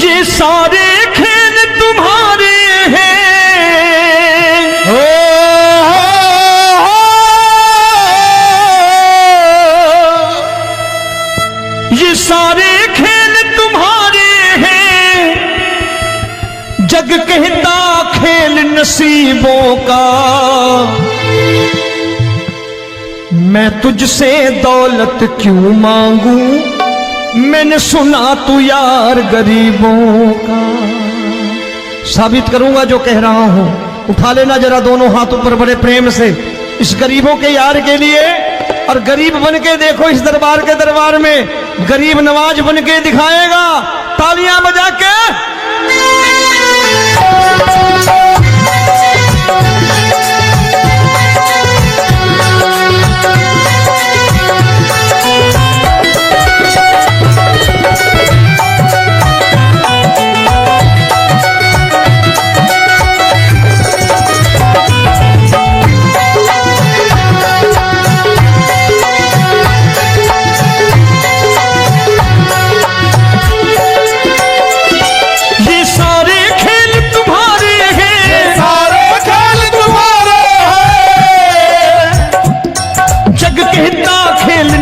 ये सारे खेल तुम्हारे हैं, ये सारे खेल तुम्हारे हैं। जग कहता खेल नसीबों का, मैं तुझसे दौलत क्यों मांगू, मैंने सुना तू यार गरीबों का। साबित करूंगा जो कह रहा हूं। उठा लेना जरा दोनों हाथ ऊपर बड़े प्रेम से इस गरीबों के यार के लिए। और गरीब बन के देखो इस दरबार के दरबार में गरीब नवाज बन के दिखाएगा, तालियां बजा के।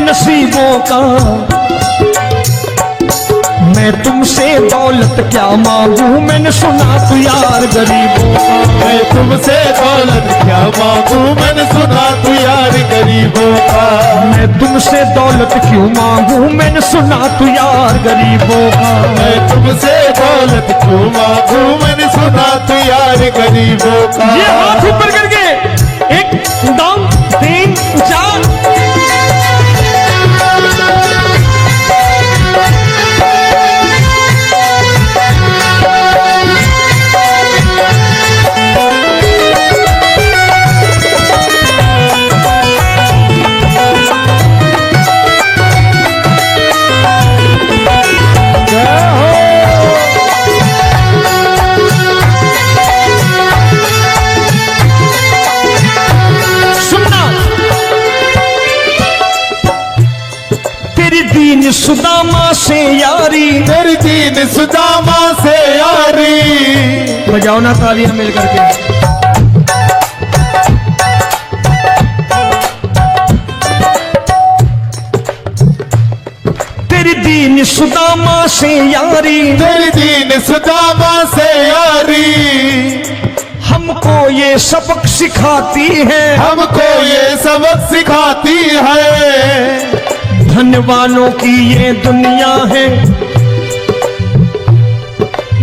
नसीबों का, मैं तुमसे दौलत क्या मांगू, मैंने सुना तू यार गरीबों का। मैं तुमसे दौलत क्या मांगू, मैंने सुना तू यार गरीबों का। मैं तुमसे दौलत क्यों मांगू, मैंने सुना तू यार गरीबों का। मैं तुमसे दौलत क्यों मांगू, मैंने सुना तू यार गरीबों का। ये हाथ ऊपर करके 1 2 3 4। दीन सुदामा से यारी, तेरी दीन सुदामा से यारी। बजाओ ना तालियां मिल करके। तेरी दीन सुदामा से यारी, तेरी दीन सुदामा से यारी। हमको ये सबक सिखाती है, हमको ये सबक सिखाती है। धनवानों की ये दुनिया है,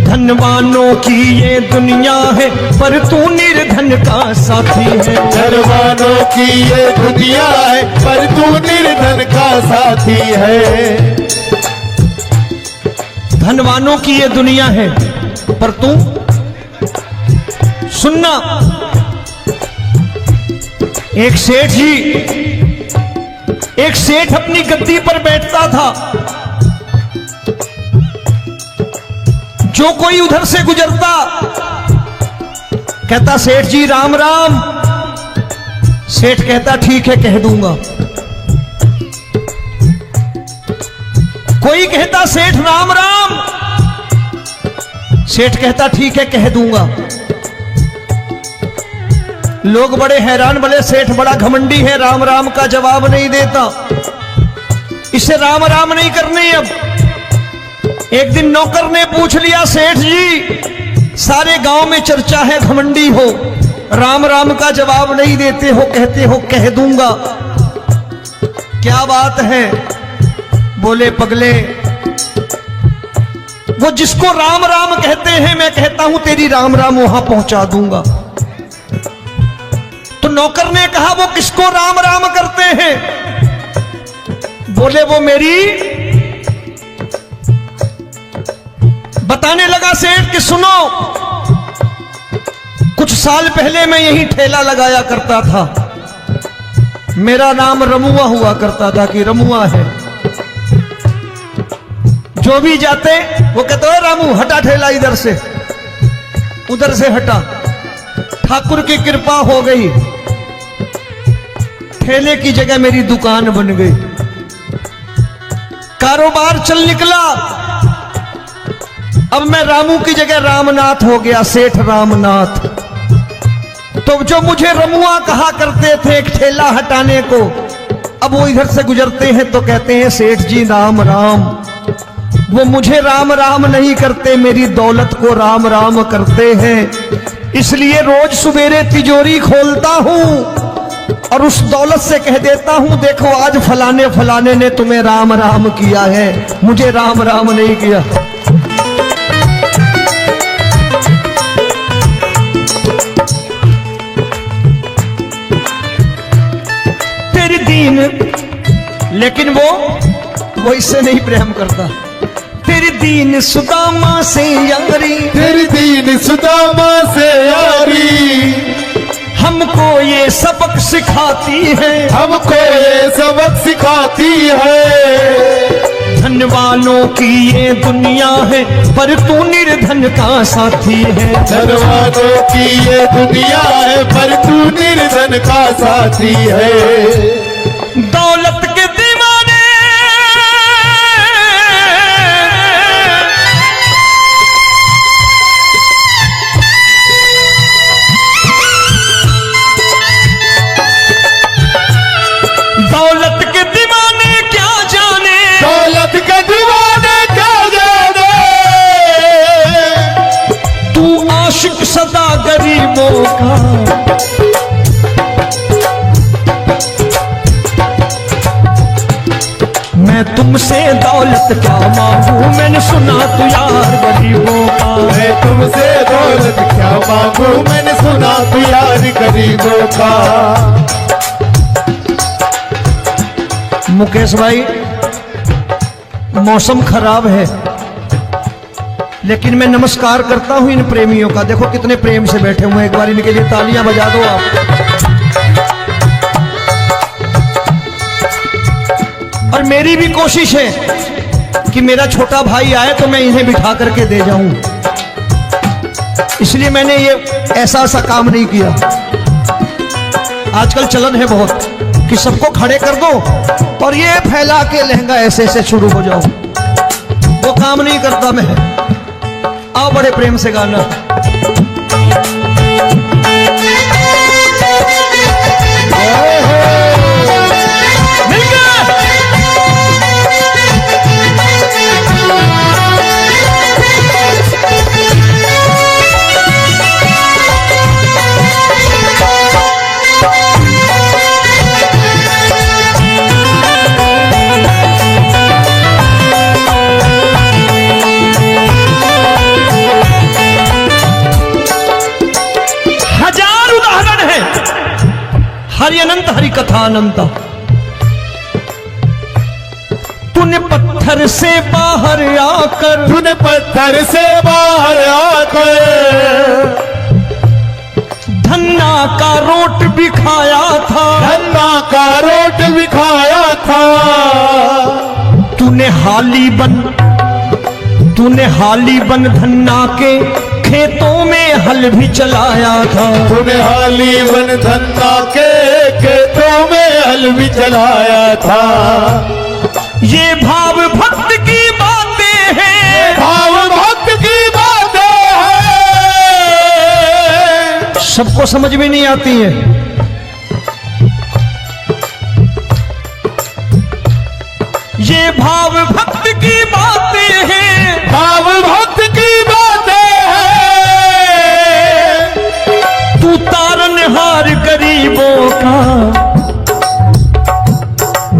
धनवानों की ये दुनिया है, पर तू निर्धन का साथी है। धनवानों की ये दुनिया है, पर तू निर्धन का साथी है। धनवानों की ये दुनिया है, पर तू सुनना। एक सेठ अपनी गद्दी पर बैठता था। जो कोई उधर से गुजरता कहता सेठ जी राम राम। सेठ कहता ठीक है कह दूंगा। कोई कहता सेठ राम राम। सेठ कहता ठीक है कह दूंगा। लोग बड़े हैरान, बोले सेठ बड़ा घमंडी है, राम राम का जवाब नहीं देता, इसे राम राम नहीं करनी। अब एक दिन नौकर ने पूछ लिया सेठ जी सारे गांव में चर्चा है घमंडी हो, राम राम का जवाब नहीं देते हो, कहते हो कह दूंगा, क्या बात है? बोले पगले वो जिसको राम राम कहते हैं मैं कहता हूं तेरी राम राम वहां पहुंचा दूंगा। तो नौकर ने कहा वो किसको राम राम करते हैं? बोले वो मेरी। बताने लगा सेठ कि सुनो, कुछ साल पहले मैं यही ठेला लगाया करता था, मेरा नाम रमुआ हुआ करता था कि रमुआ है। जो भी जाते वो कहते हो रामू हटा ठेला इधर से, उधर से हटा। ठाकुर की कृपा हो गई, ठेले की जगह मेरी दुकान बन गई, कारोबार चल निकला। अब मैं रामू की जगह रामनाथ हो गया, सेठ रामनाथ। तो जो मुझे रमुआ कहा करते थे एक ठेला हटाने को, अब वो इधर से गुजरते हैं तो कहते हैं सेठ जी राम राम। वो मुझे राम राम नहीं करते, मेरी दौलत को राम राम करते हैं। इसलिए रोज सवेरे तिजोरी खोलता हूं और उस दौलत से कह देता हूं, देखो आज फलाने फलाने ने तुम्हें राम राम किया है, मुझे राम राम नहीं किया। तेरी दीन, लेकिन वो इससे नहीं प्रेम करता। तेरी दीन सुदामा से यारी, तेरी दीन सुदामा से यारी, हमको ये सबक सिखाती है, हमको ये सबक सिखाती है। धन वालों की ये दुनिया है, पर तू निर्धन का साथी है। धन वालों की ये दुनिया है, पर तू निर्धन का साथी है। दौलत के दीवाने दौलत के दीवाने क्या जाने, दौलत के दीवाने क्या जाने। तू आशिक सदा गरीबों का। मैं तुमसे दौलत क्या मांगू, मैंने सुना तू यार गरीबों का। मैं तुमसे दौलत क्या मांगू, मैंने सुना तू यार गरीबों का। मुकेश भाई, मौसम खराब है, लेकिन मैं नमस्कार करता हूं इन प्रेमियों का। देखो कितने प्रेम से बैठे हुए हैं, एक बार इनके लिए तालियां बजा दो आप। और मेरी भी कोशिश है कि मेरा छोटा भाई आए तो मैं इन्हें बिठा करके दे जाऊं, इसलिए मैंने ये ऐसा काम नहीं किया। आजकल चलन है बहुत कि सबको खड़े कर दो और ये फैला के लहंगा ऐसे ऐसे शुरू हो जाओ, वो काम नहीं करता मैं। आओ बड़े प्रेम से गाना। हरि अनंत हरि कथा अनंत। तूने पत्थर से बाहर आकर, तूने पत्थर से बाहर आकर धन्ना का रोट भी खाया था, धन्ना का रोट भी खाया था। तूने हाली बन धन्ना के खेतों में हल भी चलाया था। तूने हाली बन धन्ना के खेतों में हल भी चलाया था। ये भाव भक्त की बातें हैं, भाव भक्त की बातें हैं, सबको समझ में नहीं आती है। ये भाव भक्त की बातें हैं, भाव भक्त की बातें हैं। तू तारनहार गरीबों का,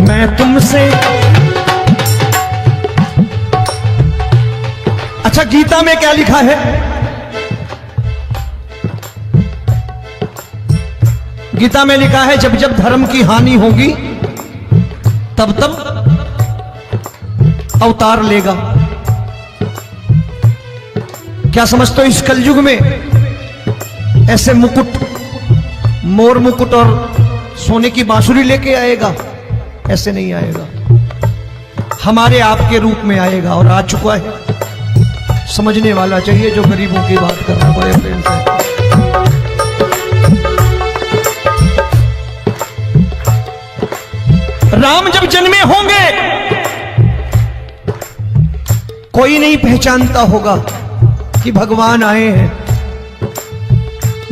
मैं तुमसे। अच्छा, गीता में क्या लिखा है? गीता में लिखा है जब जब धर्म की हानि होगी तब तब अवतार लेगा। क्या समझते हो, इस कलयुग में ऐसे मुकुट, मोर मुकुट और सोने की बांसुरी लेके आएगा? ऐसे नहीं आएगा, हमारे आपके रूप में आएगा और आ चुका है। समझने वाला चाहिए जो गरीबों की बात कर रहा है बड़े प्रेम से। राम जब जन्मे होंगे कोई नहीं पहचानता होगा, कि भगवान आए हैं।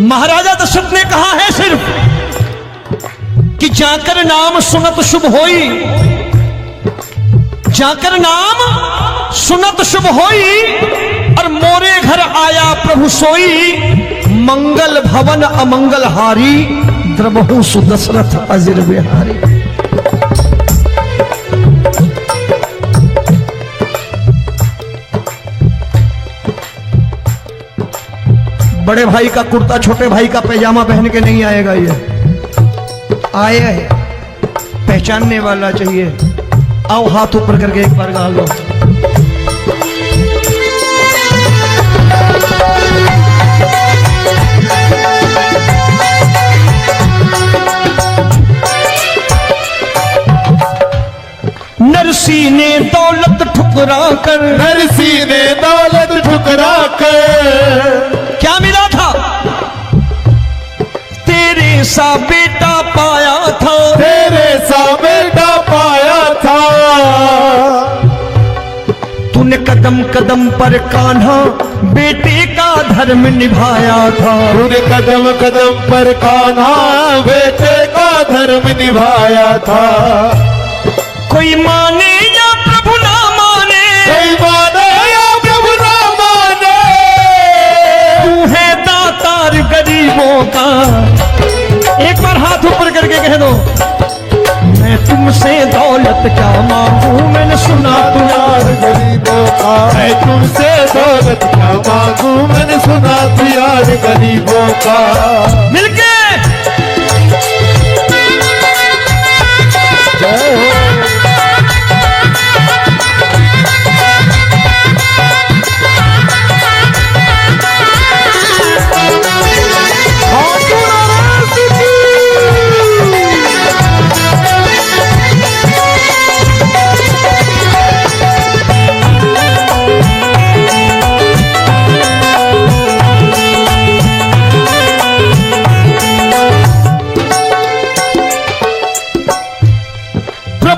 महाराजा दशरथ ने कहा है सिर्फ कि जाकर नाम सुनत शुभ होई, जाकर नाम सुनत शुभ होई, और मोरे घर आया प्रभु सोई, मंगल भवन अमंगल हारी, द्रबहु सुदशरथ अजिर बिहारी। बड़े भाई का कुर्ता छोटे भाई का पैजामा पहन के नहीं आएगा, ये आए है पहचानने वाला चाहिए। आओ हाथ ऊपर करके एक बार गा लो। नरसी ने दौलत ठुकरा कर, नरसी ने दौलत ठुकरा कर, क्या मिला था? तेरे सा बेटा पाया था, तेरे सा बेटा पाया था। तूने कदम कदम पर कान्हा बेटे का धर्म निभाया था, तूने कदम कदम पर कान्हा बेटे का धर्म निभाया था। कोई माने या प्रभु ना माने, कोई माने या प्रभु ना माने, तू है दातार गरीबों का। एक बार हाथ ऊपर करके कह दो, मैं तुमसे दौलत क्या मांगू, मैंने सुना तू यार गरीबों का। मैं तुमसे दौलत क्या मांगू, मैंने सुना तू यार गरीबों का। मिलके जय हो।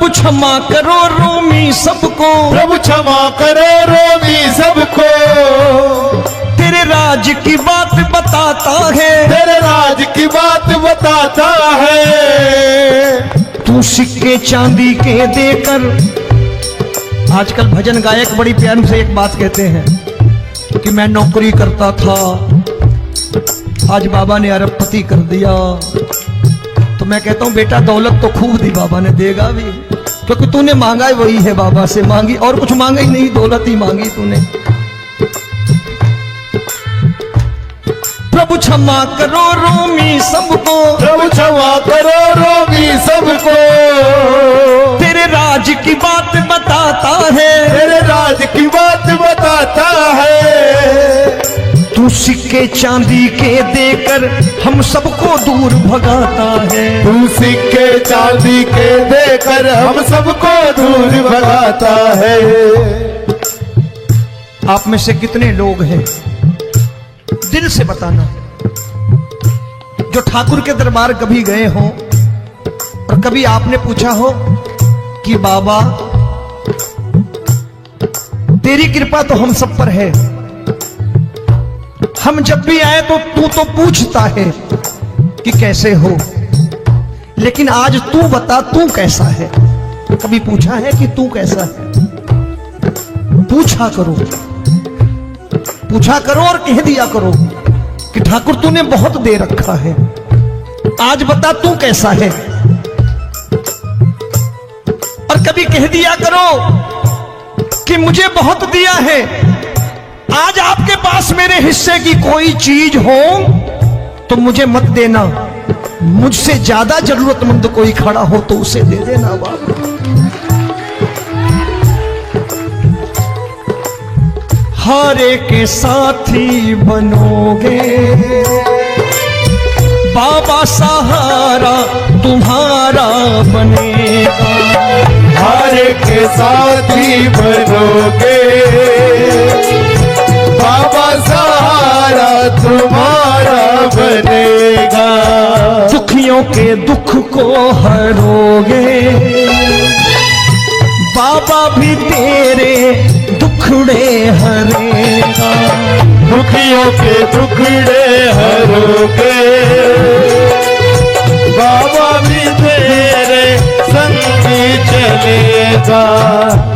क्षमा करो रोमी सबको, प्रभु क्षमा करो रोमी सबको। तेरे राज की बात बताता है, तेरे राज की बात बताता है। तू सिक्के चांदी के देकर, आजकल भजन गायक बड़ी प्यार से एक बात कहते हैं कि मैं नौकरी करता था, आज बाबा ने अरबपति कर दिया। तो मैं कहता हूं बेटा दौलत तो खूब दी बाबा ने, देगा भी, क्योंकि तूने मांगा ही वही है, बाबा से मांगी और कुछ मांगा ही नहीं, दौलत ही मांगी तूने। प्रभु क्षमा करो रोमी सबको, प्रभु क्षमा करो रोमी सबको। तेरे राज की बात बताता है, तेरे राज की बात बताता है। तू सिक्के चांदी के देकर हम सबको दूर भगाता है, तू सिक्के चांदी के देकर हम सबको दूर भगाता है। आप में से कितने लोग हैं, दिल से बताना, जो ठाकुर के दरबार कभी गए हो और कभी आपने पूछा हो कि बाबा तेरी कृपा तो हम सब पर है, हम जब भी आए तो तू तो पूछता है कि कैसे हो, लेकिन आज तू बता तू कैसा है। कभी पूछा है कि तू कैसा है? पूछा करो, पूछा करो और कह दिया करो कि ठाकुर तूने बहुत दे रखा है, आज बता तू कैसा है। और कभी कह दिया करो कि मुझे बहुत दिया है, आज आपके पास मेरे हिस्से की कोई चीज हो तो मुझे मत देना, मुझसे ज्यादा जरूरतमंद कोई खड़ा हो तो उसे दे देना बाबा। हारे के साथी बनोगे बाबा, सहारा तुम्हारा बनेगा। हारे के साथी बनोगे बाबा, सहारा तुम्हारा बनेगा। दुखियों के दुख को हरोगे बाबा, भी तेरे दुखड़े हरेगा। के दुखड़े हरोगे, बाबा भी तेरे संगी चलेगा।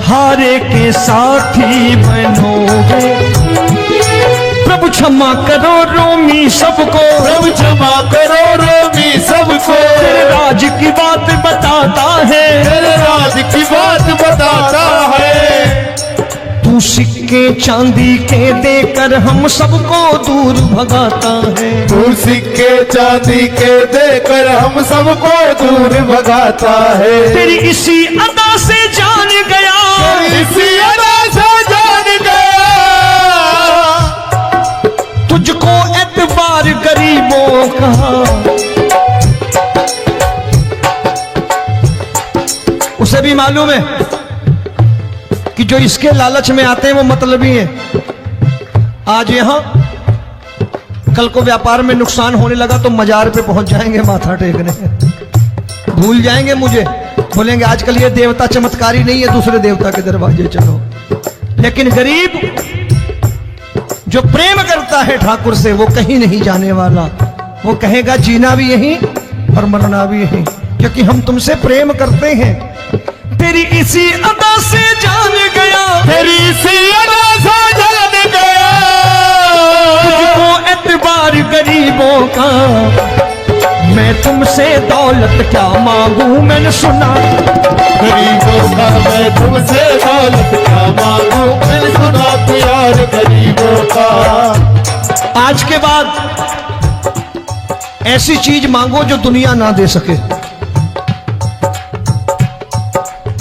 हारे के साथी बनोगे, प्रभु क्षमा करो रोमी सबको, प्रभु क्षमा करो रोमी सबको। तेरे राज की बात बताता है, तेरे राज की बात बताता है। तू सिक्के चांदी के देकर हम सबको दूर भगाता है। तू सिक्के चांदी के देकर हम सबको दूर भगाता है। तेरी इसी अदा से जान गया, तेरी इसी अदा से जान गया, तुझको एतबार गरीबों का। उसे भी मालूम है कि जो इसके लालच में आते हैं वो मतलबी हैं। आज यहां कल को व्यापार में नुकसान होने लगा तो मजार पे पहुंच जाएंगे माथा टेकने, भूल जाएंगे मुझे, बोलेंगे आजकल ये देवता चमत्कारी नहीं है, दूसरे देवता के दरवाजे चलो। लेकिन गरीब जो प्रेम करता है ठाकुर से वो कहीं नहीं जाने वाला, वो कहेगा जीना भी यहीं और मरना भी यहीं, क्योंकि हम तुमसे प्रेम करते हैं। तेरी इसी अदा से जान गया, तेरी इसी अदा से जान गया, तुझको एतबार गरीबों का। मैं तुमसे दौलत क्या मांगू, मैंने सुना गरीबों का। मैं तुमसे दौलत क्या मांगू, मैंने सुना प्यार गरीबों का। आज के बाद ऐसी चीज मांगो जो दुनिया ना दे सके।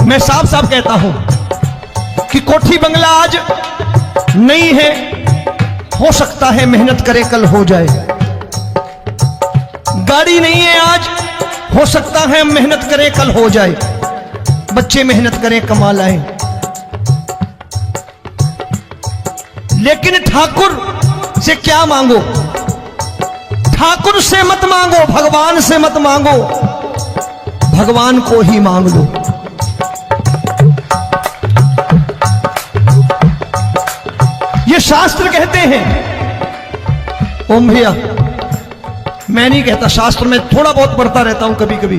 मैं साफ साफ कहता हूं कि कोठी बंगला आज नहीं है, हो सकता है मेहनत करे कल हो जाए। गाड़ी नहीं है आज, हो सकता है मेहनत करे कल हो जाए। बच्चे मेहनत करें कमा लाएं, लेकिन ठाकुर से क्या मांगो? ठाकुर से मत मांगो, भगवान से मत मांगो, भगवान को ही मांग लो। ये शास्त्र कहते हैं, ओम भैया मैं नहीं कहता, शास्त्र में थोड़ा बहुत पढ़ता रहता हूं कभी कभी,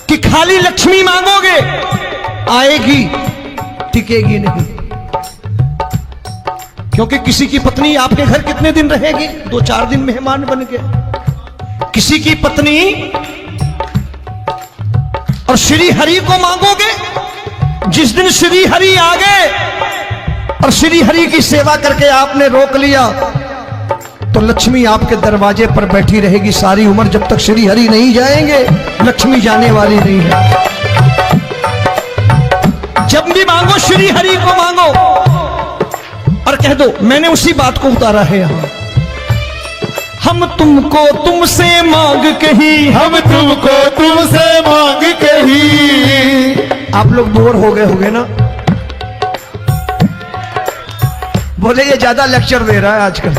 कि खाली लक्ष्मी मांगोगे आएगी, टिकेगी नहीं। क्योंकि किसी की पत्नी आपके घर कितने दिन रहेगी? 2-4 दिन मेहमान बन के। किसी की पत्नी और श्री हरि को मांगोगे, जिस दिन श्री हरि आ गए और श्री हरि की सेवा करके आपने रोक लिया तो लक्ष्मी आपके दरवाजे पर बैठी रहेगी सारी उम्र। जब तक श्री हरि नहीं जाएंगे लक्ष्मी जाने वाली नहीं है। जब भी मांगो श्री हरि को मांगो और कह दो मैंने उसी बात को उतारा है यहां, हम तुमको तुमसे मांग कही, हम तुमको तुमसे मांग कही। आप लोग बोर हो गए होंगे ना, बोले ये ज्यादा लेक्चर दे रहा है आजकल।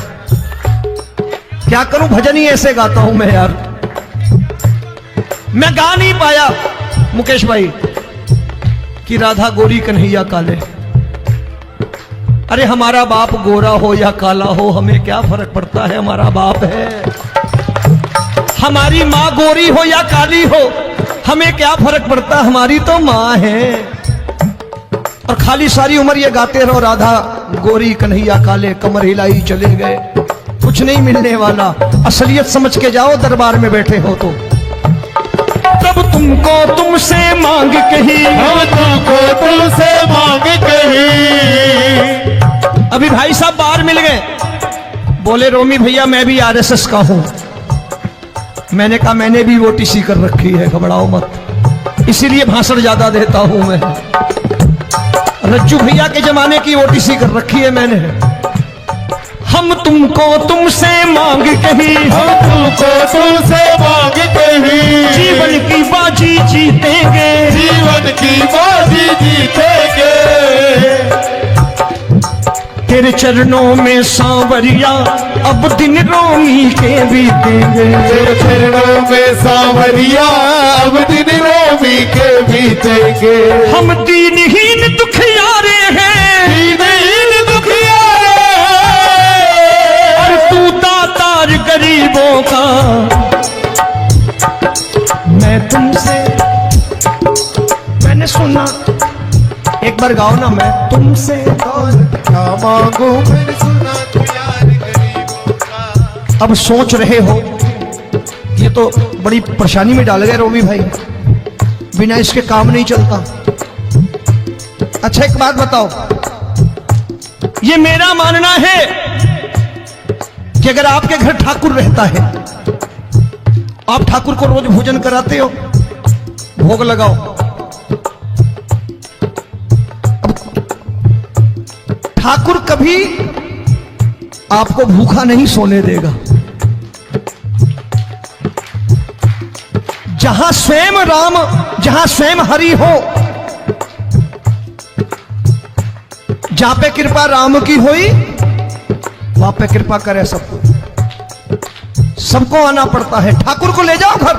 क्या करूं, भजन ही ऐसे गाता हूं मैं यार। मैं गा नहीं पाया मुकेश भाई कि राधा गोरी कन्हैया काले। अरे हमारा बाप गोरा हो या काला हो हमें क्या फर्क पड़ता है, हमारा बाप है। हमारी माँ गोरी हो या काली हो हमें क्या फर्क पड़ता, हमारी तो माँ है। और खाली सारी उम्र ये गाते रहो राधा गोरी कन्हैया काले, कमर हिलाई चले गए, कुछ नहीं मिलने वाला। असलियत समझ के जाओ दरबार में बैठे हो तो। तब तुमको तुमसे मांग कही, हम तुमको तुमसे मांग कही। अभी भाई साहब बाहर मिल गए, बोले रोमी भैया मैं भी आरएसएस का हूं। मैंने कहा मैंने भी ओटीसी कर रखी है, घबराओ मत, इसीलिए भाषण ज्यादा देता हूं मैं। रज्जू भैया के जमाने की ओटीसी कर रखी है मैंने। हम तुमको तुमसे मांग कही, हम तुमको तुमसे मांग कही। जीवन की बाजी जीतेंगे, जीवन की बाजी जीतेंगे। तेरे चरणों में सांवरिया अब दिन रोमी के बीतेंगे। तेरे चरणों में सांवरिया अब दिन रोमी के बीतेंगे। हम दीनहीन दुखियारे हैं, दीनहीन दुखियारे हैं। बार गाओ ना, मैं तुमसे दौलत क्या मांगू मैंने सुना तू यार गरीबों का। अब सोच रहे हो ये तो बड़ी परेशानी में डाल गए रोमी भाई, बिना इसके काम नहीं चलता। अच्छा एक बात बताओ, ये मेरा मानना है कि अगर आपके घर ठाकुर रहता है, आप ठाकुर को रोज भोजन कराते हो, भोग लगाओ, अब ठाकुर कभी आपको भूखा नहीं सोने देगा। जहां स्वयं राम, जहां स्वयं हरि हो, जहां पे कृपा राम की हुई वहां पे कृपा करे सबको, सबको आना पड़ता है। ठाकुर को ले जाओ घर।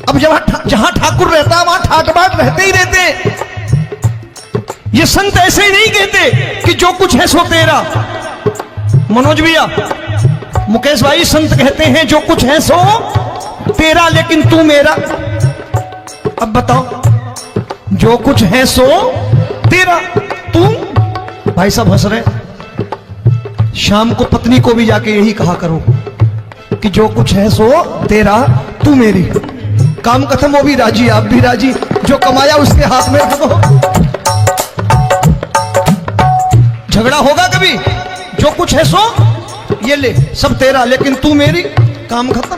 अब जहां ठाकुर रहता है वहां ठाट बाट रहते ही रहते। ये संत ऐसे ही नहीं कहते कि जो कुछ है सो तेरा। मनोज भैया, मुकेश भाई, संत कहते हैं जो कुछ है सो तेरा लेकिन तू मेरा। अब बताओ, जो कुछ है सो तेरा, तू। भाई साहब हंस रहे। शाम को पत्नी को भी जाके यही कहा करो कि जो कुछ है सो तेरा, तू मेरी। काम खत्म, वो भी राजी, आप भी राजी, जो कमाया उसके हाथ में रख दो। झगड़ा होगा कभी? जो कुछ है सो ये ले, सब तेरा लेकिन तू मेरी, काम खत्म।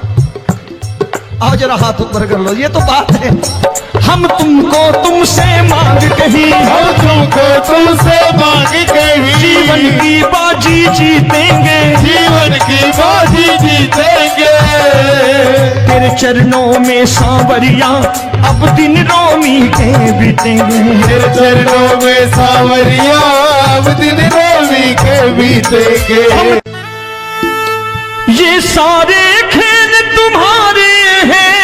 आओ जरा हाथ ऊपर कर लो, ये तो बात है। हम तुमको तुमसे मांग कहीं, हम तुमको तुमसे मांग कहीं, जीवन की बाजी जीतेंगे, जीवन की बाजी जीतेंगे। तेरे चरणों में सांवरिया अब दिन रोमी के बीतेंगे। तेरे चरणों में सांवरिया अब दिन रोमी के बीतेंगे। ये सारे खेल तुम्हारे हैं,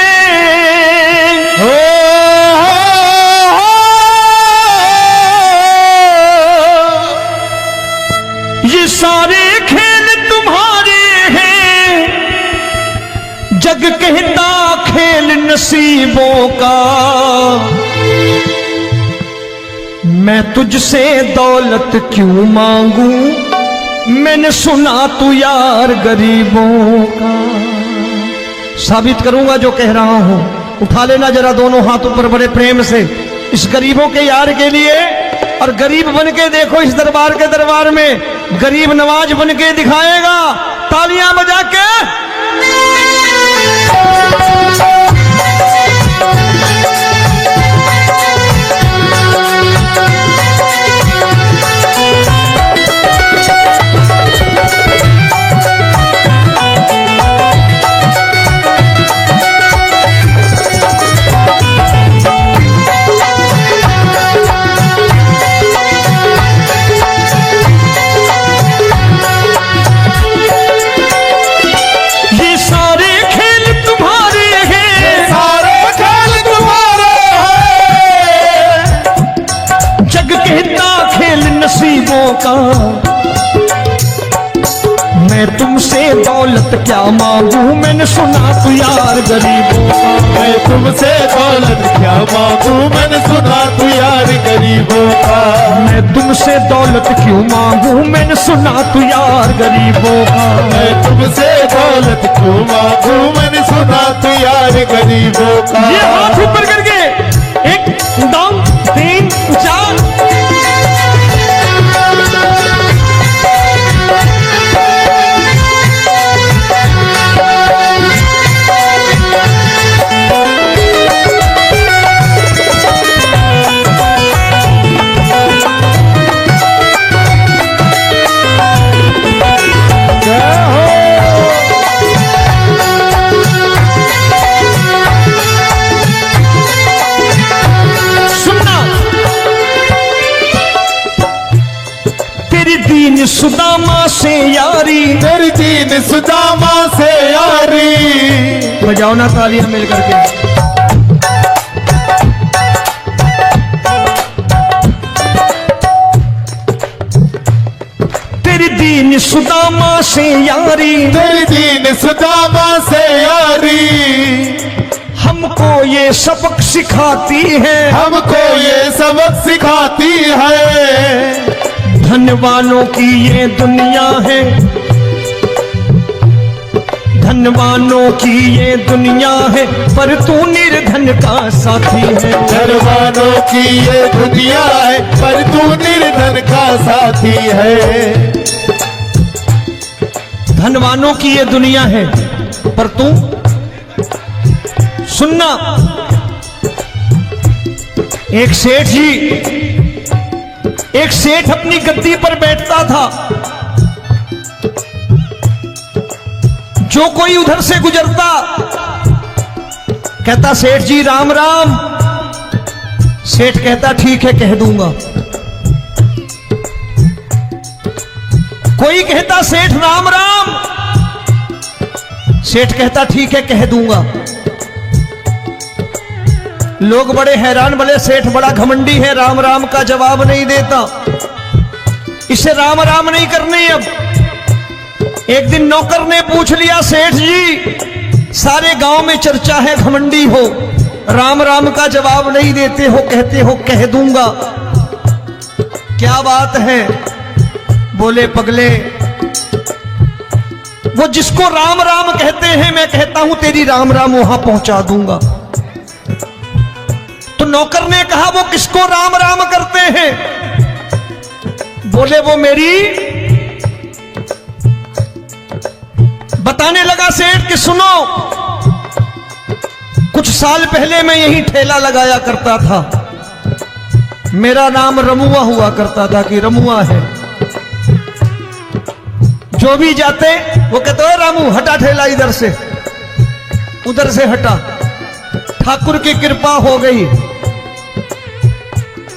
ये सारे खेल तुम्हारे हैं, जग कहता खेल नसीबों का। मैं तुझसे दौलत क्यों मांगू, मैंने सुना तू यार गरीबों का। साबित करूंगा जो कह रहा हूं। उठा लेना जरा दोनों हाथ ऊपर बड़े प्रेम से इस गरीबों के यार के लिए, और गरीब बन के देखो इस दरबार के दरबार में गरीब नवाज बन के दिखाएगा, तालियां बजा के। नसीबों का। मैं तुमसे दौलत क्या मांगू, मैंने सुना तू यार गरीबों का। मैं तुमसे दौलत क्या मांगू, मैंने सुना तू यार गरीबों का। मैं तुमसे दौलत क्यों मांगू, मैंने सुना तू यार गरीबों का। मैं तुमसे दौलत क्यों मांगू, मैंने सुना तू यार गरीबों का। ये हाथ ऊपर करके 1 2 3 4। दीन सुदामा से यारी, तेरी दीन सुदामा से यारी। बजाओ ना तालियां मिल करके। तेरी दीन सुदामा से यारी, तेरी दीन सुदामा से यारी। हम हमको ये सबक सिखाती है, हमको ये सबक सिखाती है। धनवानों की ये दुनिया है, धनवानों की ये दुनिया है, पर तू निर्धन का साथी है। धनवानों की ये दुनिया है, पर तू निर्धन का साथी है। धनवानों की ये दुनिया है, पर तू सुनना। एक सेठ जी, एक सेठ अपनी गद्दी पर बैठता था। जो कोई उधर से गुजरता कहता सेठ जी राम राम। सेठ कहता ठीक है कह दूंगा। कोई कहता सेठ राम राम। सेठ कहता ठीक है कह दूंगा। लोग बड़े हैरान, बोले सेठ बड़ा घमंडी है, राम राम का जवाब नहीं देता, इसे राम राम नहीं करने। अब एक दिन नौकर ने पूछ लिया, सेठ जी सारे गांव में चर्चा है घमंडी हो, राम राम का जवाब नहीं देते हो, कहते हो कह दूंगा, क्या बात है? बोले पगले, वो जिसको राम राम कहते हैं मैं कहता हूं तेरी राम राम वहां पहुंचा दूंगा। तो नौकर ने कहा वो किसको राम राम करते हैं? बोले वो मेरी। बताने लगा सेठ कि सुनो, कुछ साल पहले मैं यही ठेला लगाया करता था, मेरा नाम रमुआ हुआ करता था कि रमुआ है। जो भी जाते वो कहते हो रामू हटा ठेला इधर से, उधर से हटा। ठाकुर की कृपा हो गई,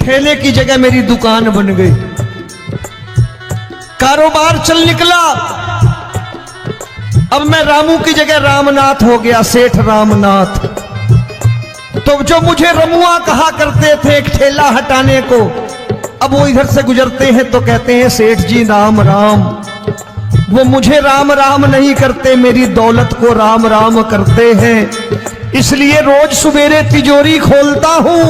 ठेले की जगह मेरी दुकान बन गई, कारोबार चल निकला। अब मैं रामू की जगह रामनाथ हो गया, सेठ रामनाथ। तो जो मुझे रमुआ कहा करते थे एक ठेला हटाने को, अब वो इधर से गुजरते हैं तो कहते हैं सेठ जी राम राम। वो मुझे राम राम नहीं करते, मेरी दौलत को राम राम करते हैं। इसलिए रोज सवेरे तिजोरी खोलता हूं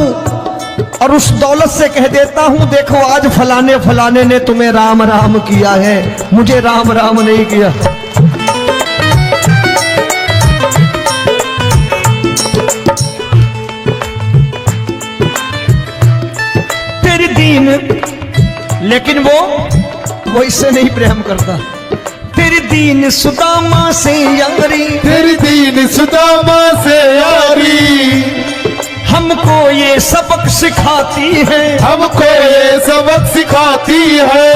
और उस दौलत से कह देता हूं देखो आज फलाने फलाने ने तुम्हें राम राम किया है, मुझे राम राम नहीं किया। तेरी दीन, लेकिन वो इससे नहीं प्रेम करता। तेरी दीन सुदामा से यारी, तेरी दीन सुदामा से यारी, हमको ये सबक सिखाती है, हमको ये सबक सिखाती है।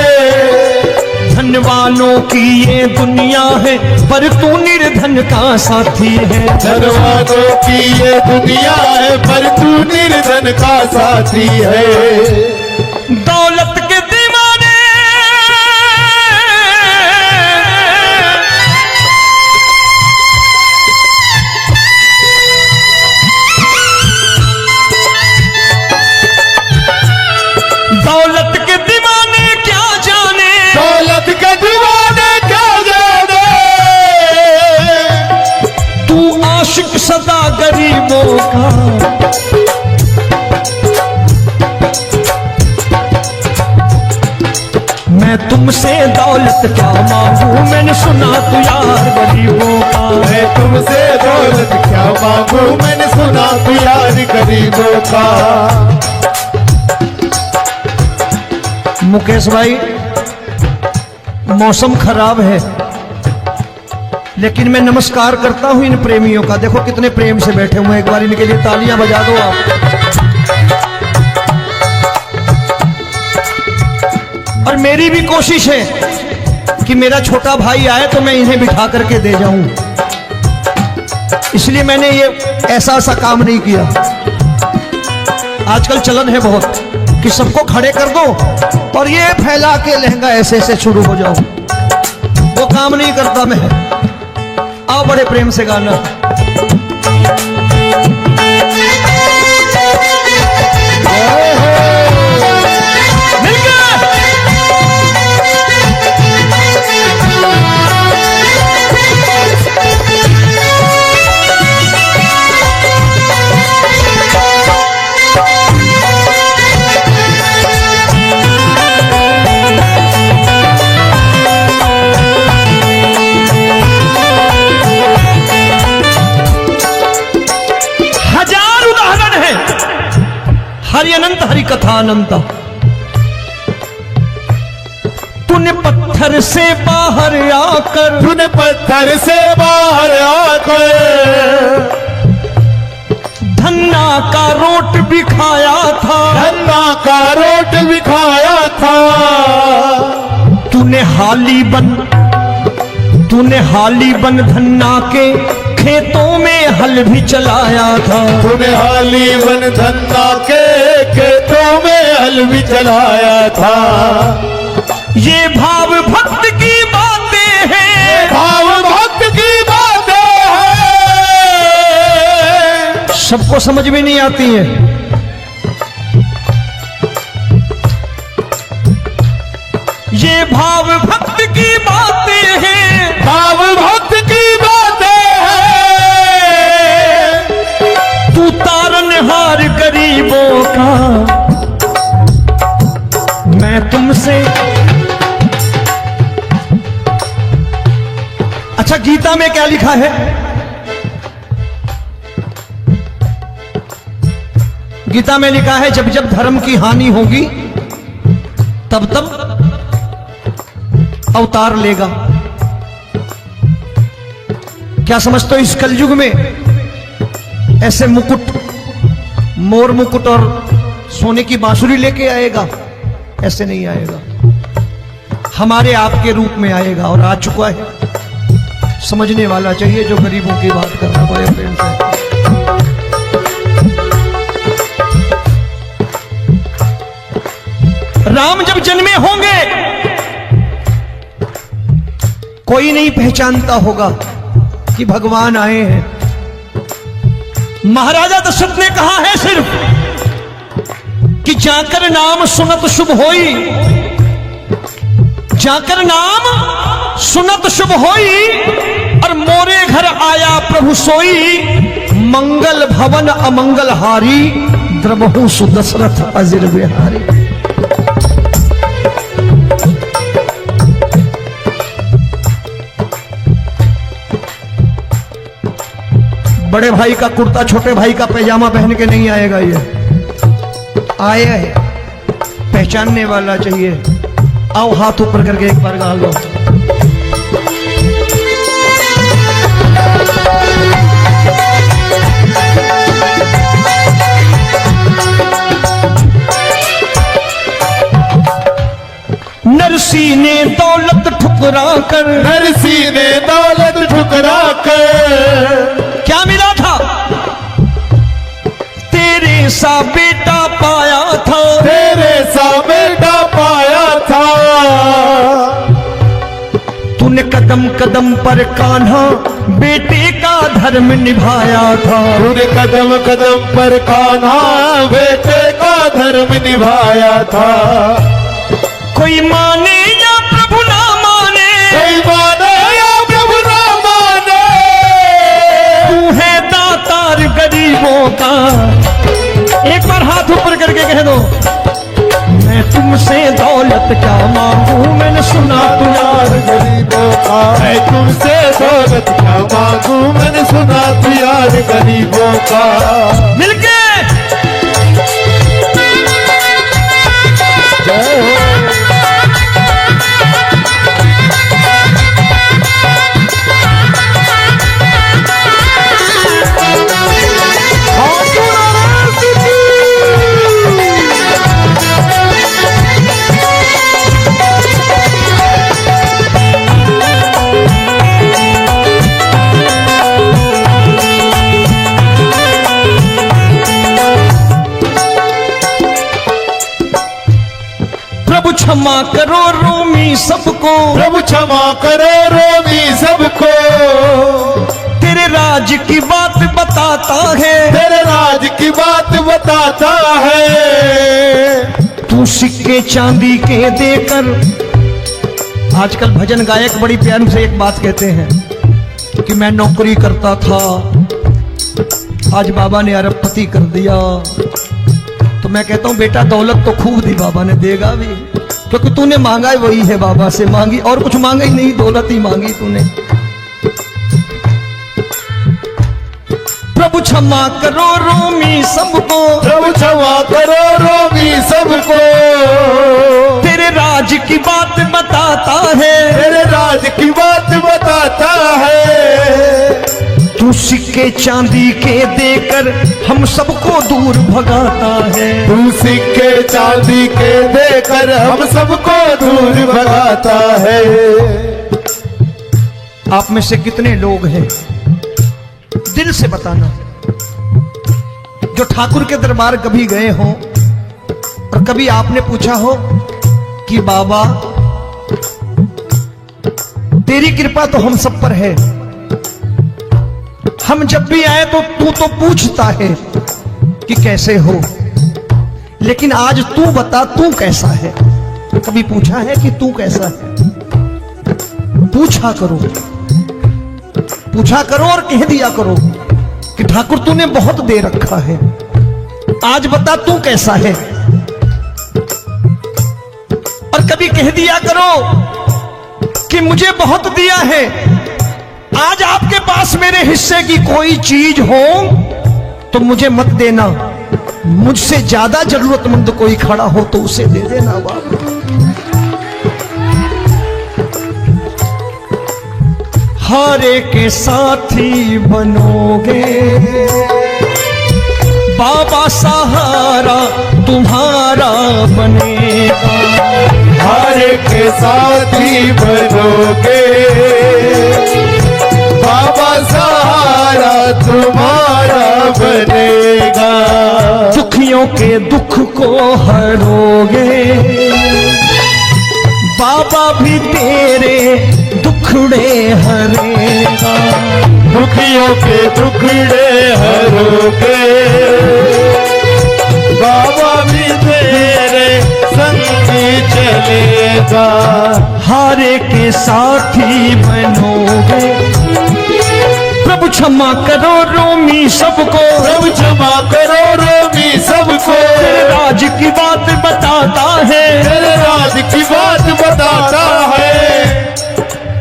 धनवानों की ये दुनिया है, पर तू निर्धन का साथी है। धनवानों की ये दुनिया है, पर तू निर्धन का साथी है। दौलत के दीवाने दौलत के दीवाने क्या जाने, दौलत के दीवाने क्या जाने। तू आशिक सदा गरीबों का, मैं तुमसे दौलत क्या मांगू, मैंने सुना तू यार गरीबों का। मैं तुमसे दौलत क्या मांगू, मैंने सुना तू यार गरीबों का। मुकेश भाई मौसम खराब है, लेकिन मैं नमस्कार करता हूं इन प्रेमियों का। देखो कितने प्रेम से बैठे हुए हैं, एक बार इनके लिए तालियां बजा दो आप। और मेरी भी कोशिश है कि मेरा छोटा भाई आए तो मैं इन्हें बिठा करके दे जाऊं, इसलिए मैंने ये ऐसा काम नहीं किया। आजकल चलन है बहुत कि सबको खड़े कर दो और ये फैला के लहंगा ऐसे ऐसे शुरू हो जाओ, वो काम नहीं करता मैं। आओ बड़े प्रेम से गाना। कथा अनंता। तूने पत्थर से बाहर आकर, तूने पत्थर से बाहर आकर धन्ना का रोट भी खाया था, धन्ना का रोट भी खाया था। तूने हाली बन धन्ना के खेतों में हल भी चलाया था। तूने हाली बन धन्ना के खेतों में हल भी चलाया था। ये भाव भक्त की बातें हैं, भाव भक्त की बातें हैं, सबको समझ में नहीं आती है। ये भाव भक्त की बातें हैं, भाव भक्त की बातें हैं। तू तारनहार गरीबों का, मैं तुमसे। अच्छा, गीता में क्या लिखा है? गीता में लिखा है जब जब धर्म की हानि होगी तब तब अवतार लेगा। क्या समझते हो? इस कलयुग में ऐसे मुकुट, मोर मुकुट और सोने की बांसुरी लेके आएगा? ऐसे नहीं आएगा, हमारे आपके रूप में आएगा और आ चुका है। समझने वाला चाहिए जो गरीबों की बात करना बड़े प्रेम से। राम जब जन्मे होंगे कोई नहीं पहचानता होगा कि भगवान आए हैं। महाराजा दशरथ ने कहा है सिर्फ कि जाकर नाम सुनत शुभ होई, जाकर नाम सुनत शुभ होई, और मोरे घर आया प्रभु सोई, मंगल भवन अमंगल हारी, द्रबहु सुदशरथ अजिर बिहारी। बड़े भाई का कुर्ता छोटे भाई का पैजामा पहन के नहीं आएगा, ये आया है, पहचानने वाला चाहिए। आओ हाथ ऊपर करके एक बार गा लो। नरसी ने दौलत ठुकरा कर, नरसी ने दौलत ठुकरा कर क्या मिला था? तेरे सा बेटा पाया था, तेरे सा बेटा पाया था। तूने कदम कदम पर कान्हा बेटे का धर्म निभाया था। तूने कदम कदम पर कान्हा बेटे का धर्म निभाया था। कोई माने या प्रभु ना माने, कोई माने या प्रभु ना माने, तू है दातार गरीबों का। एक बार हाथ ऊपर करके कह दो, मैं तुमसे दौलत क्या मांगू, मैंने सुना तू यार गरीबों का। मैं तुमसे दौलत क्या मांगू, मैंने सुना तू यार गरीबों का। मिलके जय हो। प्रभु क्षमा करो रोमी सबको, प्रभु क्षमा करो रोमी सबको। तेरे राज की बात बताता है, तेरे राज की बात बताता है। तू सिक्के चांदी के देकर। आजकल भजन गायक बड़ी प्यार से एक बात कहते हैं कि मैं नौकरी करता था, आज बाबा ने अरबपति कर दिया। तो मैं कहता हूं बेटा दौलत तो खूब दी बाबा ने, देगा भी, क्योंकि तूने मांगा वही है बाबा से, मांगी और कुछ मांगा ही नहीं, दौलत ही मांगी तूने। प्रभु क्षमा करो रोमी सबको, प्रभु क्षमा करो रोमी सबको। तेरे राज की बात बताता है, तेरे राज की बात बताता है। तू सिक्के चांदी के देकर हम सबको दूर भगाता है। तू सिक्के चांदी के देकर हम सबको दूर भगाता है। आप में से कितने लोग हैं, दिल से बताना, जो ठाकुर के दरबार कभी गए हो और कभी आपने पूछा हो कि बाबा तेरी कृपा तो हम सब पर है, हम जब भी आए तो तू तो पूछता है कि कैसे हो, लेकिन आज तू बता तू कैसा है। कभी पूछा है कि तू कैसा है? पूछा करो, पूछा करो और कह दिया करो कि ठाकुर तूने बहुत दे रखा है, आज बता तू कैसा है। और कभी कह दिया करो कि मुझे बहुत दिया है, आज आपके पास मेरे हिस्से की कोई चीज हो तो मुझे मत देना, मुझसे ज्यादा जरूरतमंद कोई खड़ा हो तो उसे दे देना बाबा। हारे के साथी बनोगे बाबा, सहारा तुम्हारा बनेगा। हारे के साथी बनोगे बाबा, सहारा तुम्हारा बनेगा। दुखियों के दुख को हरोगे बाबा, भी तेरे दुखड़े हरेगा। दुखियों के दुखड़े हरोगे बाबा, भी तेरे संगी चलेगा। हारे के साथी बनोगे, प्रभु क्षमा करो रोमी सबको, प्रभु क्षमा करो रोमी सबको। तेरे राज की बात बताता है, तेरे राज की बात बताता है।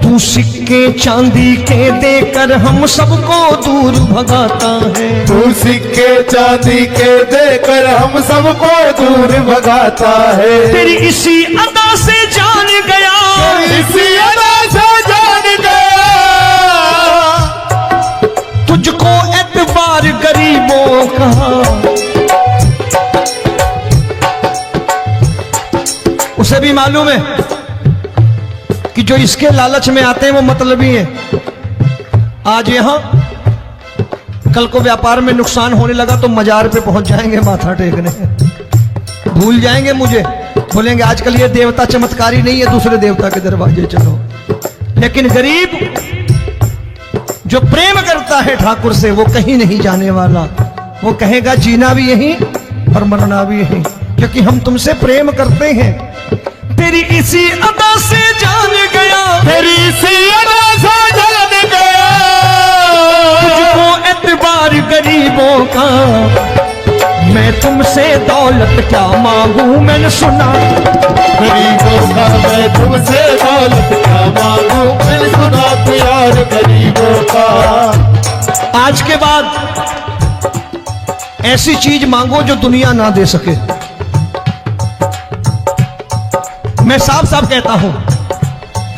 तू सिक्के चांदी के देकर हम सबको दूर भगाता है। तू सिक्के चांदी के देकर हम सबको दूर भगाता है। तेरी इसी अदा से जान गया, इसी अदा से जान गया, तुझको एतबार गरीबों का। उसे भी मालूम है कि जो इसके लालच में आते हैं वो मतलबी हैं। आज यहां कल को व्यापार में नुकसान होने लगा तो मजार पे पहुंच जाएंगे माथा टेकने, भूल जाएंगे मुझे, बोलेंगे आजकल ये देवता चमत्कारी नहीं है, दूसरे देवता के दरवाजे चलो। लेकिन गरीब जो प्रेम करता है ठाकुर से वो कहीं नहीं जाने वाला, वो कहेगा जीना भी यहीं और मरना भी यहीं, क्योंकि हम तुमसे प्रेम करते हैं। तेरी इसी अदा से जान गया, तेरी इसी अदा से जान गया, तुझको एतबार गरीबों का। मैं तुमसे दौलत क्या मांगू, मैंने सुना गरीबों का। मैं तुमसे दौलत क्या मांगू, मैंने सुना प्यार गरीबों का। आज के बाद ऐसी चीज मांगो जो दुनिया ना दे सके। मैं साफ साफ कहता हूं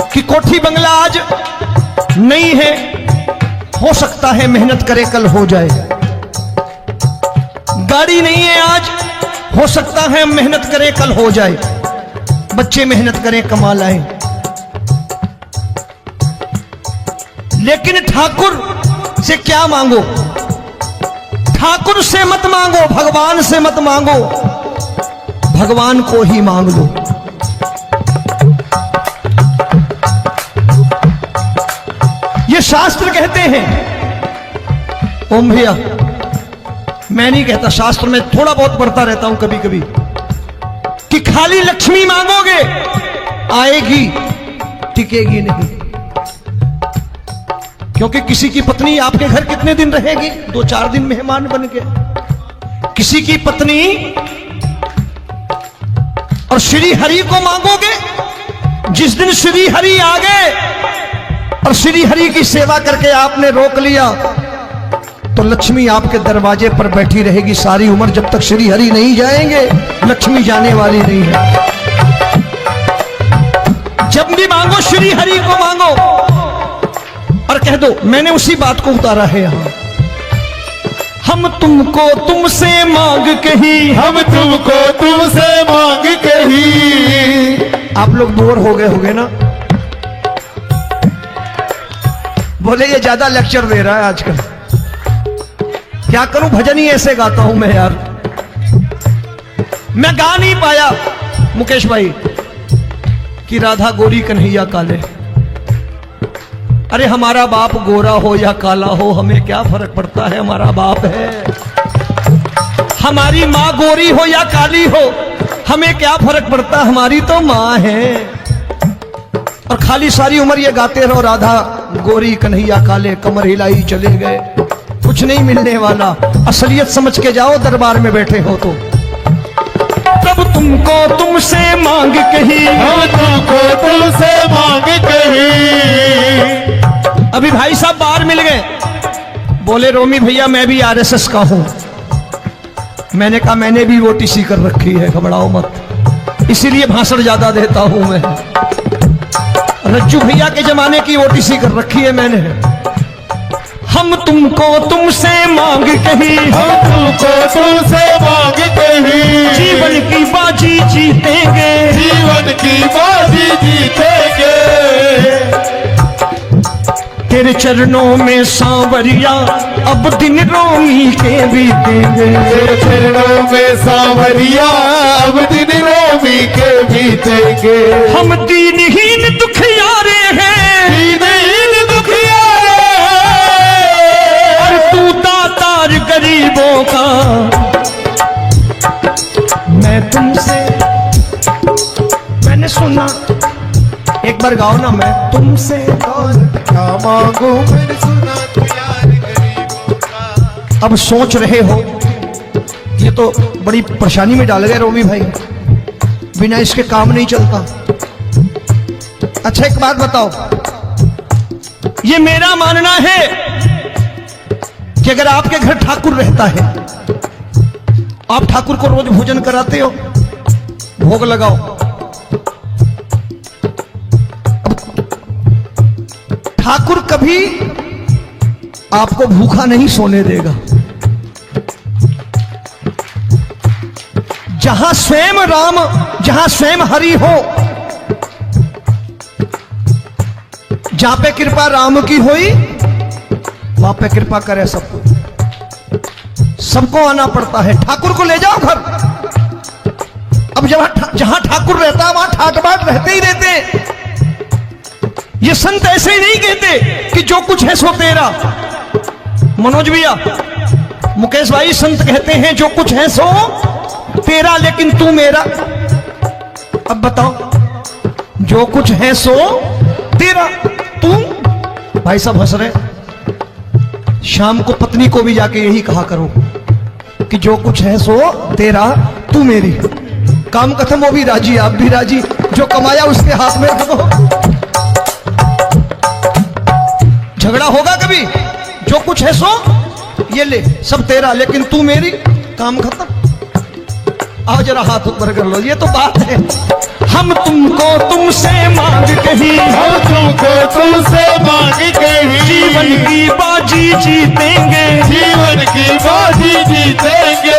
कि कोठी बंगला आज नहीं है, हो सकता है मेहनत करे कल हो जाए। गाड़ी नहीं है आज, हो सकता है मेहनत करें कल हो जाए। बच्चे मेहनत करें कमा लाएं, लेकिन ठाकुर से क्या मांगो? ठाकुर से मत मांगो, भगवान से मत मांगो, भगवान को ही मांग लो। ये शास्त्र कहते हैं। ओम भैया, मैं नहीं कहता, शास्त्र में थोड़ा बहुत पढ़ता रहता हूं कभी कभी, कि खाली लक्ष्मी मांगोगे आएगी, टिकेगी नहीं। क्योंकि किसी की पत्नी आपके घर कितने दिन रहेगी? 2-4 दिन मेहमान बन के। किसी की पत्नी और श्री हरि को मांगोगे, जिस दिन श्री हरि आ गए और श्री हरि की सेवा करके आपने रोक लिया तो लक्ष्मी आपके दरवाजे पर बैठी रहेगी सारी उम्र, जब तक श्री हरि नहीं जाएंगे लक्ष्मी जाने वाली नहीं है। जब भी मांगो श्री हरि को मांगो और कह दो मैंने उसी बात को उतारा है यहां। हम तुमको तुमसे मांग कही, हम तुमको तुमसे मांग कही। आप लोग बोर हो गए होंगे ना, बोले ये ज्यादा लेक्चर दे रहा है आजकल। क्या करूं, भजन ही ऐसे गाता हूं मैं यार। मैं गा नहीं पाया मुकेश भाई कि राधा गोरी कन्हैया काले। अरे हमारा बाप गोरा हो या काला हो हमें क्या फर्क पड़ता है, हमारा बाप है। हमारी माँ गोरी हो या काली हो हमें क्या फर्क पड़ता, हमारी तो माँ है। और खाली सारी उम्र ये गाते रहो राधा गोरी कन्हैया काले, कमर हिलाई चले गए, कुछ नहीं मिलने वाला। असलियत समझ के जाओ दरबार में बैठे हो तो। तब तुमको तुमसे मांग कही, हम तुमको तुमसे मांग कही। अभी भाई साहब बाहर मिल गए, बोले रोमी भैया मैं भी आरएसएस का हूं। मैंने कहा मैंने भी ओटीसी कर रखी है, घबराओ मत, इसीलिए भाषण ज्यादा देता हूं मैं। रज्जू भैया के जमाने की ओटीसी कर रखी है मैंने। हम तुमको तुमसे मांग कही, हम तुमको तुमसे मांग कही। जीवन की बाजी जीतेंगे, जीवन की बाजी जीतेंगे। तेरे चरणों में सांवरिया अब दिन रोमी के बीतेंगे। तेरे चरणों में सांवरिया अब दिन रोमी के बीतेंगे। हम दीनहीन दुखियारे हैं, दीनहीन दुखियारे और तू दातार गरीबों का। मैं तुमसे, मैंने सुना, एक बार गाओ ना, मैं तुमसे क्या मांगू मैंने सुना तू यार गरीबों का। अब सोच रहे हो ये तो बड़ी परेशानी में डाल गए रोमी भाई, बिना इसके काम नहीं चलता। अच्छा एक बात बताओ, ये मेरा मानना है कि अगर आपके घर ठाकुर रहता है, आप ठाकुर को रोज भोजन कराते हो, भोग लगाओ, ठाकुर कभी आपको भूखा नहीं सोने देगा। जहां स्वयं राम, जहां स्वयं हरि हो, जहां पे कृपा राम की हुई वहां पे कृपा करे सबको। सबको आना पड़ता है, ठाकुर को ले जाओ घर। अब जहां ठाकुर रहता है वहां ठाट बाट रहते ही रहते हैं। ये संत ऐसे ही नहीं कहते कि जो कुछ है सो तेरा। मनोज भैया, मुकेश भाई, संत कहते हैं जो कुछ है सो तेरा लेकिन तू मेरा। अब बताओ, जो कुछ है सो तेरा, तू। भाई साहब हंस रहे। शाम को पत्नी को भी जाके यही कहा करो कि जो कुछ है सो तेरा, तू मेरी। काम खत्म, वो भी राजी, आप भी राजी, जो कमाया उसके हाथ में रख दो। झगड़ा होगा कभी, जो कुछ है सो ये ले, सब तेरा लेकिन तू मेरी, काम खत्म। आओ जरा हाथ ऊपर कर लो, ये तो बात है। हम तुमको तुमसे मांग कही, हम तुमको तुमसे मांग कही। जीवन की बाजी जीतेंगे, जीवन की बाजी जीतेंगे।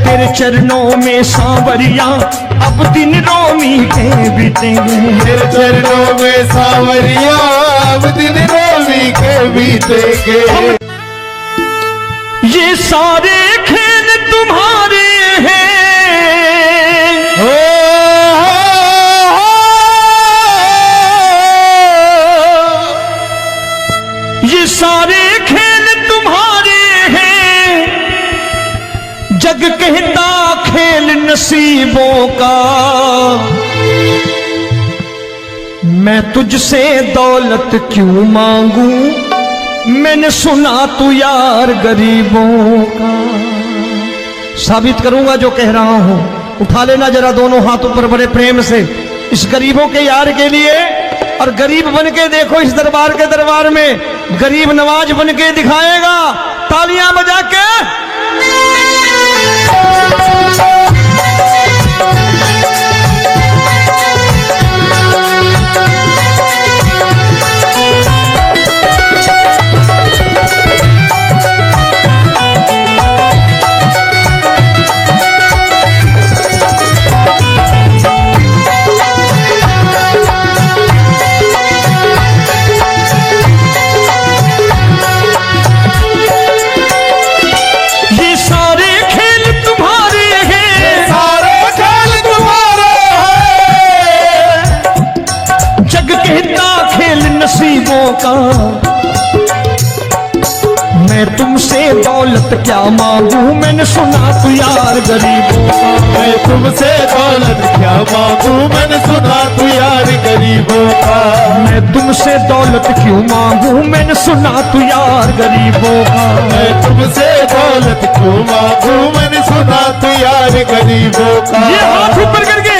तेरे चरणों में सांवरिया अब दिन रोमी के बीतेंगे। तेरे चरणों में सांवरिया अब दिन रोमी के बीतेंगे। ये सारे खेल तुम्हारे हैं, ये सारे खेल तुम्हारे हैं। जग कहता खेल नसीबों का, मैं तुझसे दौलत क्यों मांगू, मैंने सुना तू यार गरीबों का। साबित करूंगा जो कह रहा हूं। उठा लेना जरा दोनों हाथ ऊपर बड़े प्रेम से, इस गरीबों के यार के लिए और गरीब बन के देखो इस दरबार में गरीब नवाज बन के दिखाएगा, तालियां बजा के। नसीबों का मैं तुमसे दौलत क्या मांगू, मैंने सुना तू यार गरीबों का। मैं तुमसे दौलत क्या मांगू, मैंने सुना तू यार गरीबों का। मैं तुमसे दौलत क्यों मांगू, मैंने सुना तू यार गरीबों का। मैं तुमसे दौलत क्यों मांगू, मैंने सुना तू यार गरीबों का। ये हाथ ऊपर करके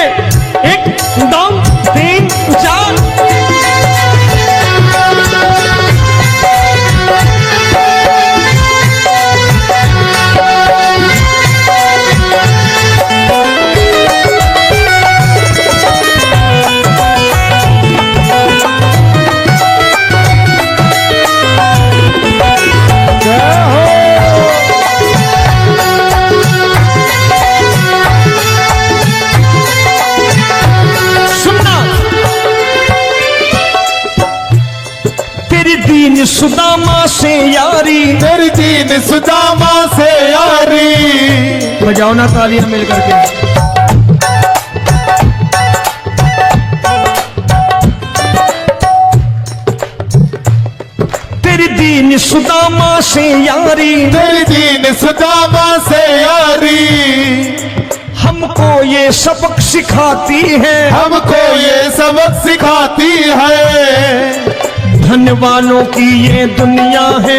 1 2 3 4 दीन सुदामा से यारी, तेरी दीन सुदामा से यारी। बजाओ ना तालियां मिल करके। तेरी दीन सुदामा से यारी, तेरी दीन सुदामा से यारी। हमको ये सबक सिखाती है, हमको ये सबक सिखाती है। धनवानों की ये दुनिया है,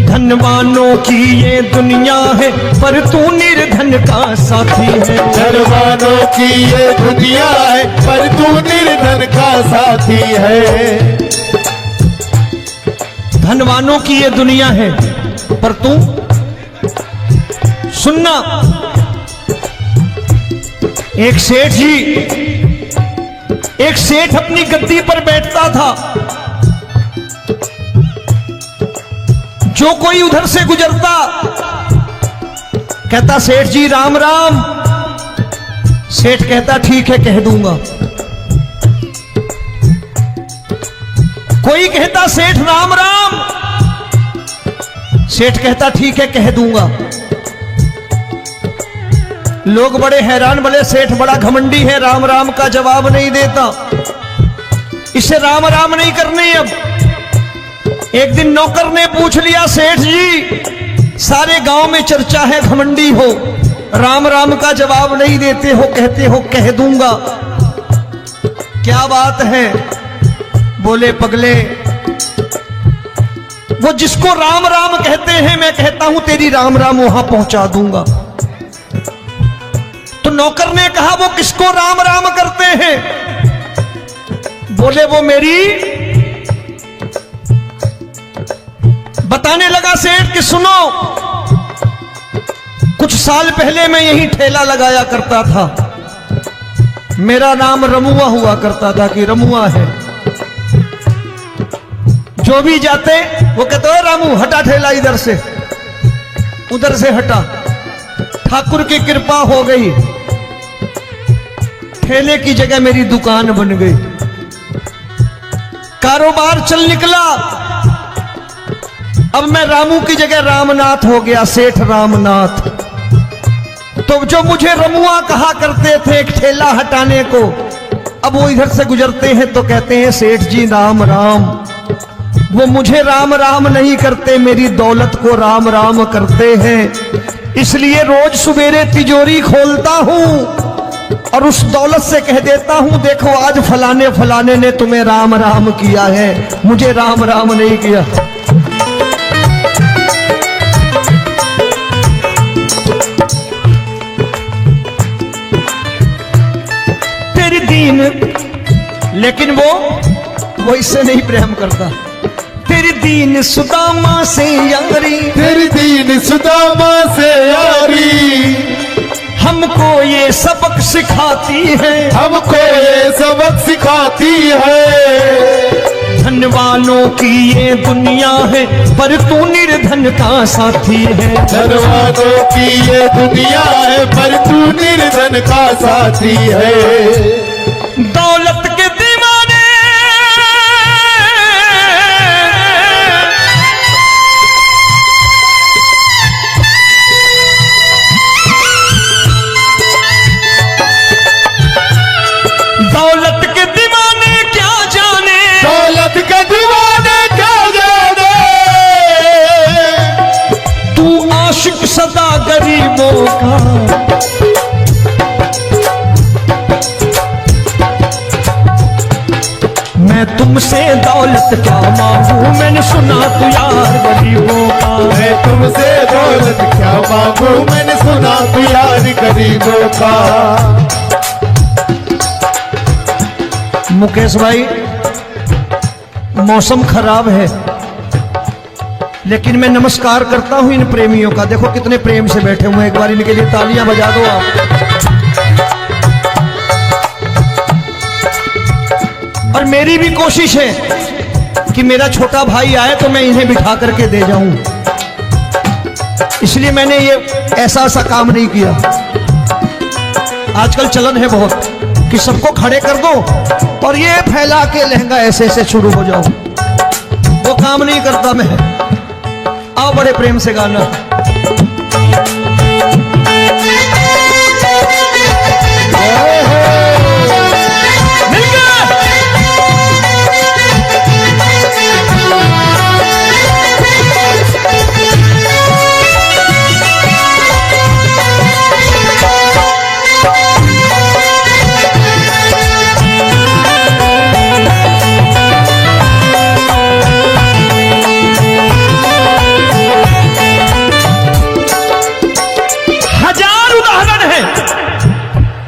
धनवानों की ये दुनिया है, पर तू निर्धन का साथी है। धनवानों की ये दुनिया है, पर तू निर्धन का साथी है। धनवानों की ये दुनिया है, पर तू सुनना। एक सेठ अपनी गद्दी पर बैठता था। जो कोई उधर से गुजरता कहता सेठ जी राम राम। सेठ कहता ठीक है कह दूंगा। कोई कहता सेठ राम राम। सेठ कहता ठीक है कह दूंगा। लोग बड़े हैरान, बोले सेठ बड़ा घमंडी है, राम राम का जवाब नहीं देता, इसे राम राम नहीं करने। अब एक दिन नौकर ने पूछ लिया, सेठ जी सारे गांव में चर्चा है घमंडी हो, राम राम का जवाब नहीं देते हो, कहते हो कह दूंगा, क्या बात है? बोले पगले, वो जिसको राम राम कहते हैं मैं कहता हूं तेरी राम राम वहां पहुंचा दूंगा। तो नौकर ने कहा वो किसको राम राम करते हैं? बोले वो मेरी। बताने लगा सेठ कि सुनो, कुछ साल पहले मैं यही ठेला लगाया करता था, मेरा नाम रमुआ हुआ करता था कि रमुआ है। जो भी जाते वो कहते हो रामू हटा ठेला इधर से, उधर से हटा। ठाकुर की कृपा हो गई, ठेले की जगह मेरी दुकान बन गई, कारोबार चल निकला। अब मैं रामू की जगह रामनाथ हो गया, सेठ रामनाथ। तो जो मुझे रमुआ कहा करते थे एक ठेला हटाने को, अब वो इधर से गुजरते हैं तो कहते हैं सेठ जी राम राम। वो मुझे राम राम नहीं करते, मेरी दौलत को राम राम करते हैं। इसलिए रोज सवेरे तिजोरी खोलता हूं और उस दौलत से कह देता हूं देखो आज फलाने फलाने ने तुम्हें राम राम किया है, मुझे राम राम नहीं किया। तेरी दीन लेकिन वो इससे नहीं प्रेम करता। तेरी दीन सुदामा से यारी, तेरी दीन सुदामा से यारी, हमको ये सबक सिखाती है, हमको ये सबक सिखाती है। धन वालों की ये दुनिया है, पर तू निर्धन का साथी है। धन वालों की ये दुनिया है, पर तू निर्धन का साथी है। दौलत के दीवाने दौलत के दीवाने क्या जाने, दौलत के दीवाने क्या जाने, तू आशिक सदा गरीबों का। मैं तुमसे दौलत क्या मांगू, मैंने सुना तू यार गरीबों का। मैं तुमसे दौलत क्या मांगू, मैंने सुना तू यार गरीबों का। मुकेश भाई, मौसम खराब है, लेकिन मैं नमस्कार करता हूं इन प्रेमियों का। देखो कितने प्रेम से बैठे हुए हैं, एक बार इनके लिए तालियां बजा दो आप। और मेरी भी कोशिश है कि मेरा छोटा भाई आए तो मैं इन्हें बिठा करके दे जाऊं, इसलिए मैंने ये ऐसा काम नहीं किया। आजकल चलन है बहुत कि सबको खड़े कर दो और ये फैला के लहंगा ऐसे ऐसे शुरू हो जाओ, वो काम नहीं करता मैं। आओ बड़े प्रेम से गाना।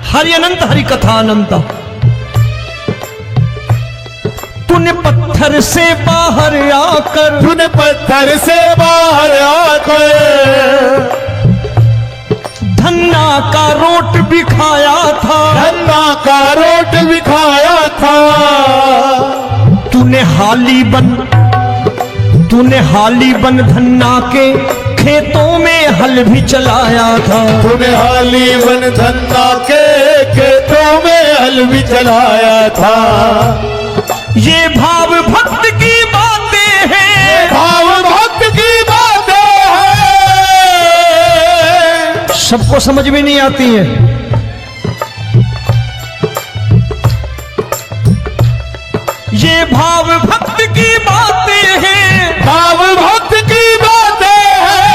हरि अनंत हरि कथा अनंत। तूने पत्थर से बाहर आकर, तूने पत्थर से बाहर आकर धन्ना का रोट भी खाया था, धन्ना का रोट भी खाया था। तूने हाली बन धन्ना के खेतों में हल भी चलाया था। तूने हाली बन धन्ना के खेतों में हल भी चलाया था। ये भाव भक्त की बातें हैं, भाव भक्त की बातें हैं, सबको समझ में नहीं आती है। ये भाव भक्त की बातें हैं, भाव भक्त की बातें हैं।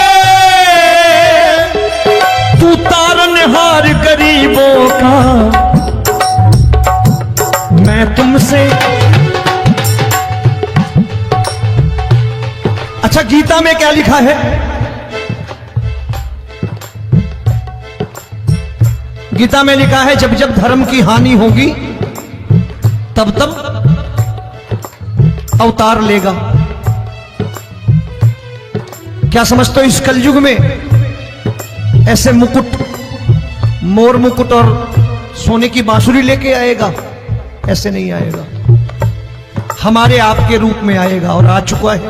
तू तारनहार गरीबों का, मैं तुमसे। अच्छा, गीता में क्या लिखा है? गीता में लिखा है जब जब धर्म की हानि होगी तब तब अवतार लेगा। क्या समझते हो, इस कलयुग में ऐसे मुकुट, मोर मुकुट और सोने की बांसुरी लेके आएगा? ऐसे नहीं आएगा, हमारे आपके रूप में आएगा और आ चुका है।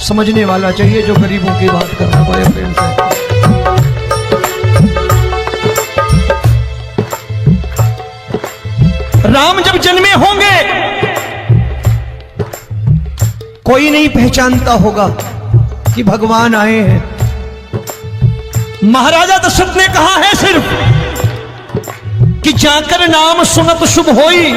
समझने वाला चाहिए जो गरीबों की बात कर रहा है बड़े प्रेम से। राम जब जन्मे होंगे कोई नहीं पहचानता होगा कि भगवान आए हैं। महाराजा दशरथ ने कहा है सिर्फ कि जाकर नाम सुनत शुभ होई,